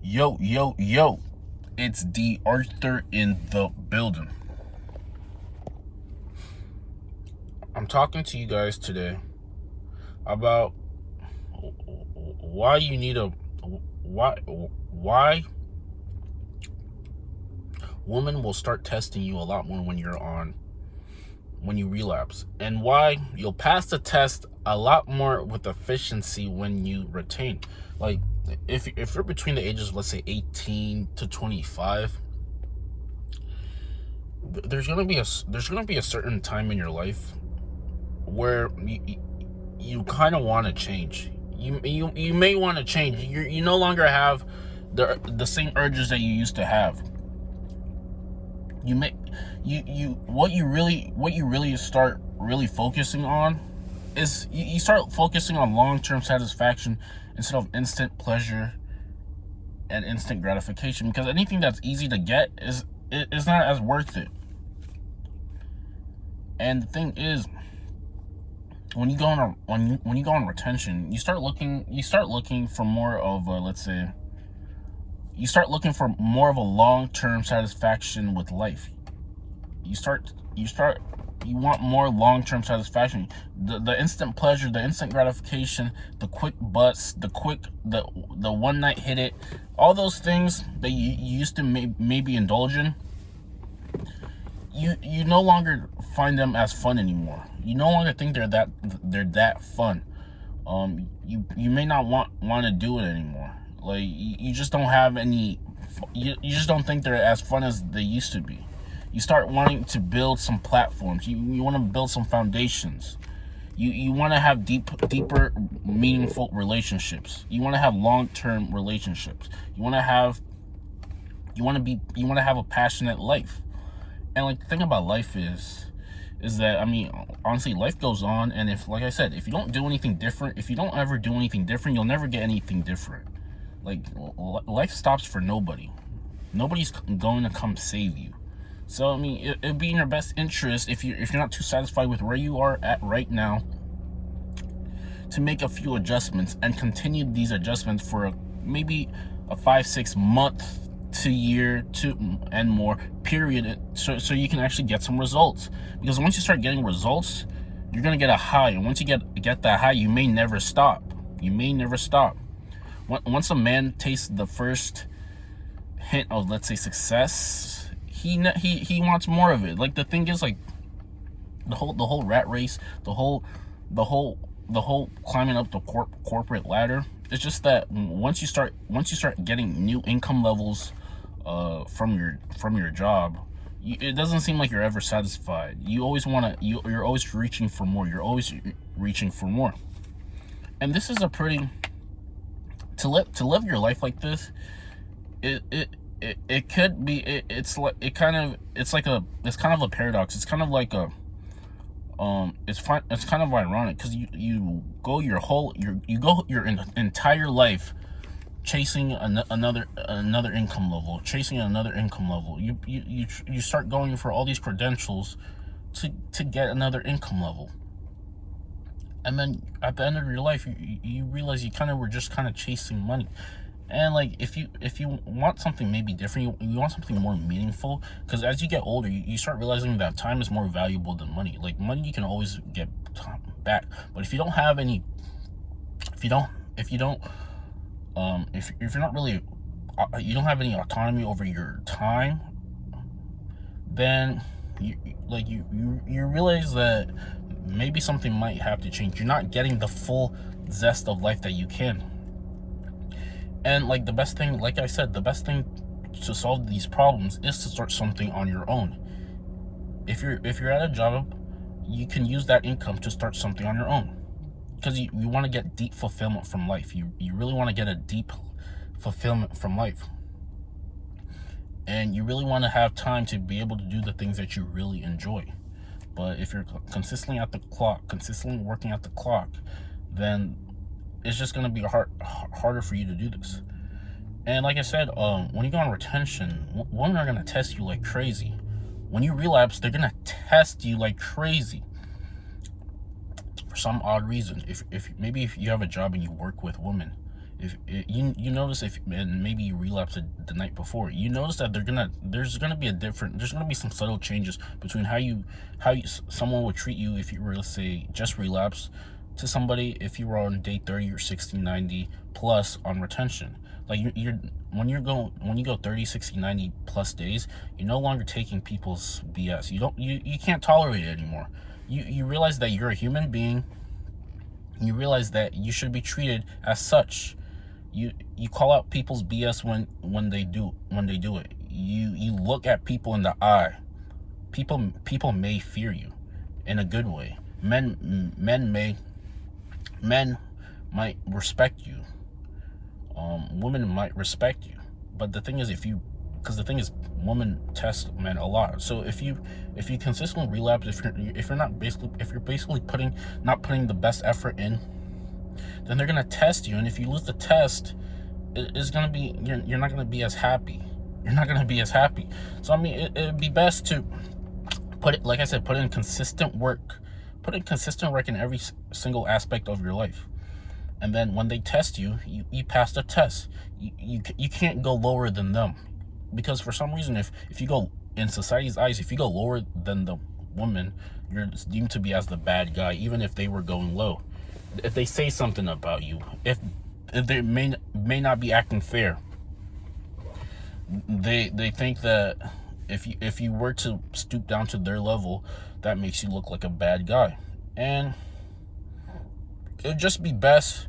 Yo, yo, yo. It's D.Arthur in the building. I'm talking to you guys today about why you need why women will start testing you a lot more when you relapse, and why you'll pass the test a lot more with efficiency when you retain. Like, if you're between the ages of, let's say, 18 to 25, there's gonna be a certain time in your life where you kind of want to change. You may want to change. You no longer have the same urges that you used to have. You may you what you really start really focusing on is you start focusing on long-term satisfaction instead of instant pleasure and instant gratification, because anything that's easy to get is not as worth it. And the thing is, when you go on retention, you start looking for more of a, let's say, you start looking for more of a long-term satisfaction with life. You want more long-term satisfaction. The instant pleasure, the instant gratification, the quick butts, the one night hit it, all those things that you used to maybe indulge in, you no longer find them as fun anymore. You no longer think they're that fun. You may not want to do it anymore. Like, you just don't have any. You just don't think they're as fun as they used to be. You start wanting to build some platforms. You want to build some foundations. You want to have deeper, meaningful relationships. You want to have long-term relationships. You want to have a passionate life. And, like, the thing about life is that, I mean, honestly, life goes on, and like I said, if you don't do anything different, if you don't ever do anything different, you'll never get anything different. Like, life stops for nobody. Nobody's going to come save you. So, I mean, it'd be in your best interest, if you're not too satisfied with where you are at right now, to make a few adjustments and continue these adjustments for maybe a 5-6 month to year and more period, so you can actually get some results. Because once you start getting results, you're gonna get a high, and once you get that high, you may never stop. Once a man tastes the first hint of, let's say, success, he wants more of it. Like, the thing is, like, the whole rat race, the whole climbing up the corporate ladder, it's just that once you start getting new income levels from your job, it doesn't seem like you're ever satisfied. You're always reaching for more. And this is a pretty, to live your life like this, it could be, it's kind of a paradox. It's kind of like a, it's kind of ironic, because you go your entire life chasing another income level, you start going for all these credentials to get another income level, and then at the end of your life, you realize you kind of were just kind of chasing money. And, like, if you want something maybe different, you want something more meaningful, because as you get older, you start realizing that time is more valuable than money. Like, money you can always get back, but if you're not really, you don't have any autonomy over your time, then you realize that maybe something might have to change. You're not getting the full zest of life that you can. And, like, the best thing to solve these problems is to start something on your own. If you're at a job, you can use that income to start something on your own, because you want to get deep fulfillment from life. You really want to get a deep fulfillment from life, and you really want to have time to be able to do the things that you really enjoy. But if you're consistently working at the clock, then it's just going to be harder for you to do this. And, like I said, when you go on retention, women are going to test you like crazy. When you relapse, they're going to test you like crazy for some odd reason. If you have a job and you work with women, you notice, if and maybe you relapse the night before, you notice that there's gonna be some subtle changes between how someone would treat you if you were, let's say, just relapse, to somebody if you were on day 30 or 60, 90 plus on retention. Like when you go 30, 60, 90 plus days, you're no longer taking people's BS. You can't tolerate it anymore. You realize that you're a human being. You realize that you should be treated as such. You call out people's BS when they do it. You look at people in the eye. People may fear you in a good way. Men might respect you. Women might respect you. But the thing is, women test men a lot. So if you consistently relapse, if you're basically not putting the best effort in, then they're gonna test you. And if you lose the test, it's gonna be you're not gonna be as happy. You're not gonna be as happy. So I mean, it'd be best to put in consistent work. Put in consistent work in every single aspect of your life. And then when they test you, you pass the test. You can't go lower than them, because for some reason, if you go, in society's eyes, if you go lower than the woman, you're deemed to be as the bad guy, even if they were going low. If they say something about you, if they may not be acting fair, they think that if you were to stoop down to their level, that makes you look like a bad guy. And it'd just be best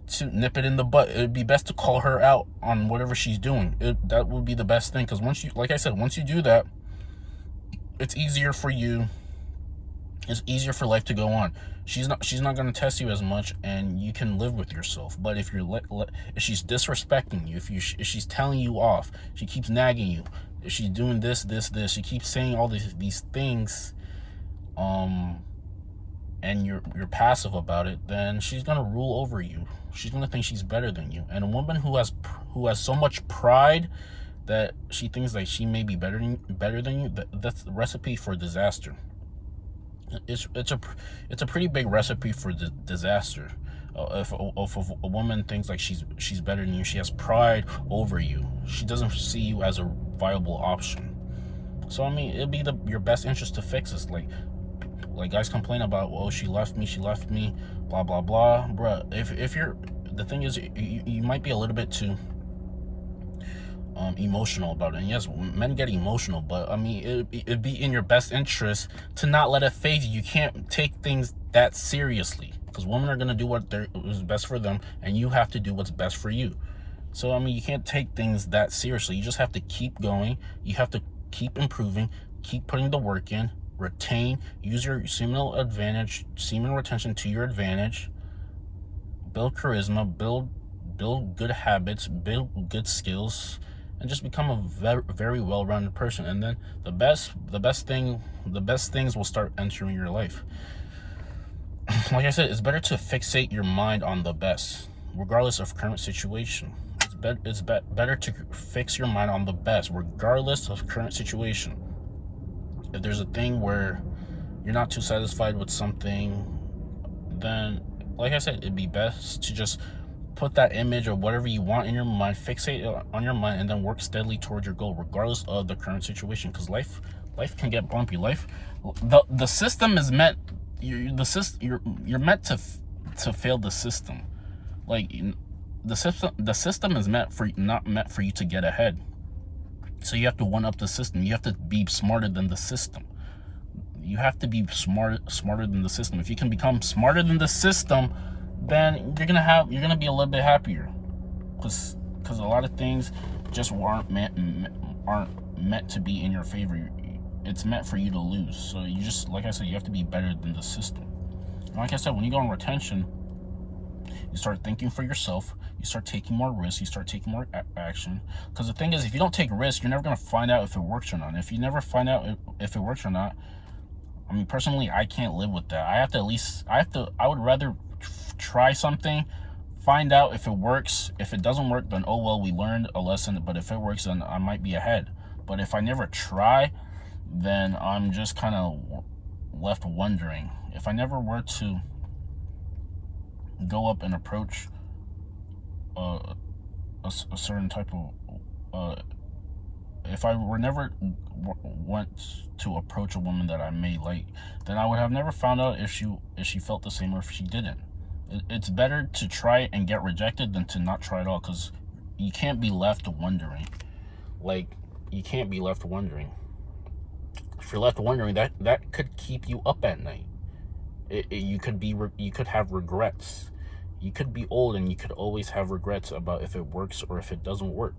to nip it in the butt. It'd be best to call her out on whatever she's doing. That would be the best thing, because once you do that, it's easier for you. It's easier for life to go on. She's not going to test you as much, and you can live with yourself. But if if she's disrespecting you, if she's telling you off, she keeps nagging you, if she's doing this, she keeps saying all these things, and you're passive about it, then she's gonna rule over you. She's gonna think she's better than you. And a woman who has so much pride that she thinks like she may be better than you, that's the recipe for disaster. It's a pretty big recipe for disaster. If a woman thinks like she's better than you, she has pride over you, she doesn't see you as a viable option. So I mean, it'd be your best interest to fix this. Like guys complain about, well, she left me, blah blah blah, bruh. If you're, the thing is, you might be a little bit too emotional about it. And yes, men get emotional, but I mean, it'd be in your best interest to not let it phase you. You can't take things that seriously, because women are gonna do what is best for them, and you have to do what's best for you. So I mean, you can't take things that seriously. You just have to keep going. You have to keep improving, keep putting the work in, retain, use your semen retention to your advantage, build charisma, build good habits, build good skills, and just become a very, very well-rounded person. And then the best things will start entering your life. Like I said, it's better to fixate your mind on the best, regardless of current situation. It's better to fix your mind on the best, regardless of current situation. If there's a thing where you're not too satisfied with something, then, like I said, it'd be best to just put that image or whatever you want in your mind, fixate it on your mind, and then work steadily towards your goal, regardless of the current situation. Because life can get bumpy. The system is meant, you're meant to fail the system. Like, the system is not meant for you to get ahead. So you have to one up the system. You have to be smarter than the system. You have to be smarter than the system. If you can become smarter than the system, then you're gonna be a little bit happier. Because a lot of things just aren't meant to be in your favor. It's meant for you to lose. So you just, like I said, you have to be better than the system. And like I said, when you go on retention, you start thinking for yourself. You start taking more risks. You start taking more action. Because the thing is, if you don't take risks, you're never going to find out if it works or not. And if you never find out if it works or not, I mean, personally, I can't live with that. I would rather try something, find out if it works. If it doesn't work, then oh well, we learned a lesson. But if it works, then I might be ahead. But if I never try, then I'm just kind of left wondering. If I never were to go up and approach uh, a certain type of if I were never went to approach a woman that I may like, then I would have never found out if she felt the same or if she didn't. It's better to try and get rejected than to not try at all, because you can't be left wondering. Like, you can't be left wondering. If you're left wondering, that could keep you up at night. You could have regrets. You could be old and you could always have regrets about if it works or if it doesn't work.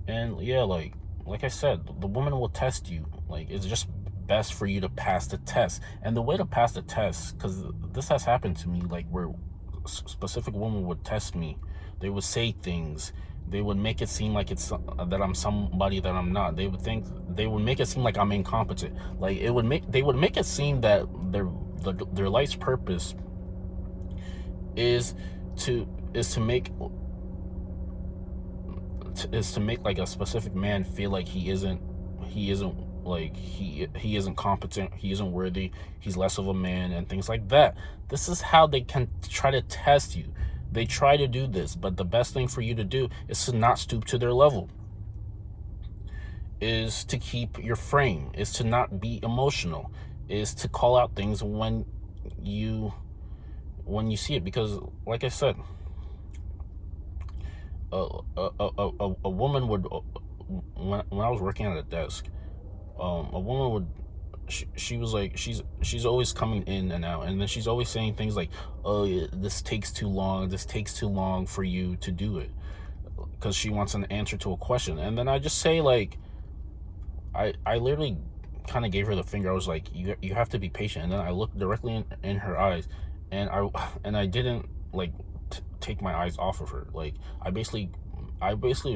And yeah, like I said, the woman will test you. Like, it's just best for you to pass the test. And the way to pass the test, because this has happened to me, like where specific women would test me, they would say things, they would make it seem like it's that I'm somebody that I'm not. They would make it seem like I'm incompetent. Like, they would make it seem that their life's purpose is to make like a specific man feel like he isn't like he isn't competent, he isn't worthy, he's less of a man, and things like that. This is how they can try to test you. They try to do this, but the best thing for you to do is to not stoop to their level, is to keep your frame, is to not be emotional, is to call out things when you see it. Because like I said, a woman would, when I was working at a desk, a woman would, she was like, she's always coming in and out, and then she's always saying things like, oh, this takes too long for you to do it, because she wants an answer to a question. And then I just say, like, I literally kind of gave her the finger. I was like, you have to be patient. And then I looked directly in her eyes, and I didn't like take my eyes off of her. Like, I basically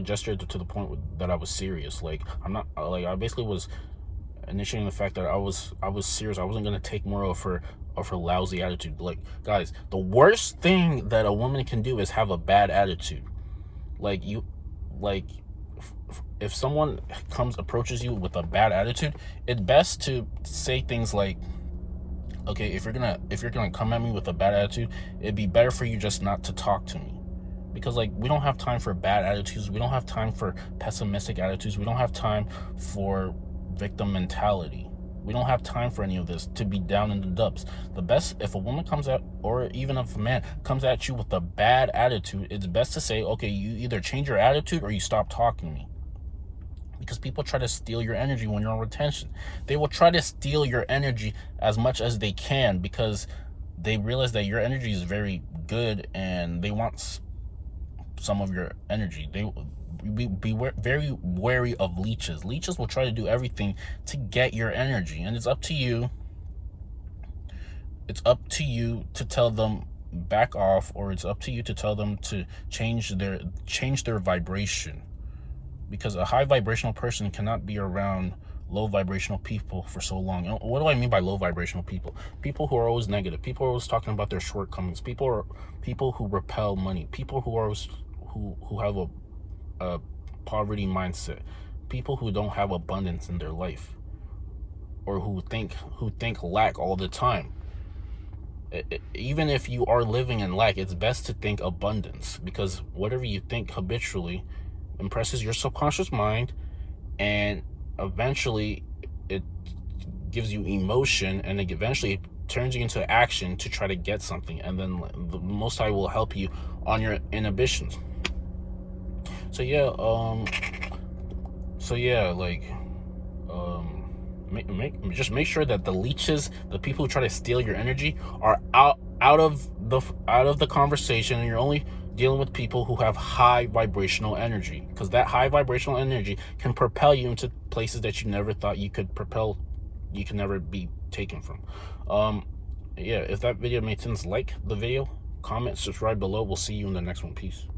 gestured to the point that I was serious. Like, I'm not, like, I basically was initiating the fact that I was serious. I wasn't gonna take more of her lousy attitude. Like, guys, the worst thing that a woman can do is have a bad attitude. Like, if someone approaches you with a bad attitude, it's best to say things like, okay, if you're gonna come at me with a bad attitude, it'd be better for you just not to talk to me. Because, like, we don't have time for bad attitudes. We don't have time for pessimistic attitudes. We don't have time for victim mentality. We don't have time for any of this, to be down in the dumps. The best, if a woman comes at, or even if a man comes at you with a bad attitude, it's best to say, okay, you either change your attitude or you stop talking to me. Because people try to steal your energy when you're on retention. They will try to steal your energy as much as they can, because they realize that your energy is very good and they want some of your energy. They be very wary of leeches. Leeches will try to do everything to get your energy, and it's up to you. It's up to you to tell them back off, or it's up to you to tell them to change their vibration. Because a high vibrational person cannot be around low vibrational people for so long. And what do I mean by low vibrational people? People who are always negative. People are always talking about their shortcomings. People who repel money. People who have a poverty mindset. People who don't have abundance in their life, or who think lack all the time. Even if you are living in lack, it's best to think abundance, because whatever you think habitually impresses your subconscious mind, and eventually it gives you emotion, and it eventually turns you into action to try to get something. And then the Most High will help you on your inhibitions. So yeah, just make sure that the leeches, the people who try to steal your energy, are out of the conversation, and you're only dealing with people who have high vibrational energy, because that high vibrational energy can propel you into places that you never thought you could never be taken from. Yeah, if that video made sense, like the video, comment, subscribe below. We'll see you in the next one. Peace.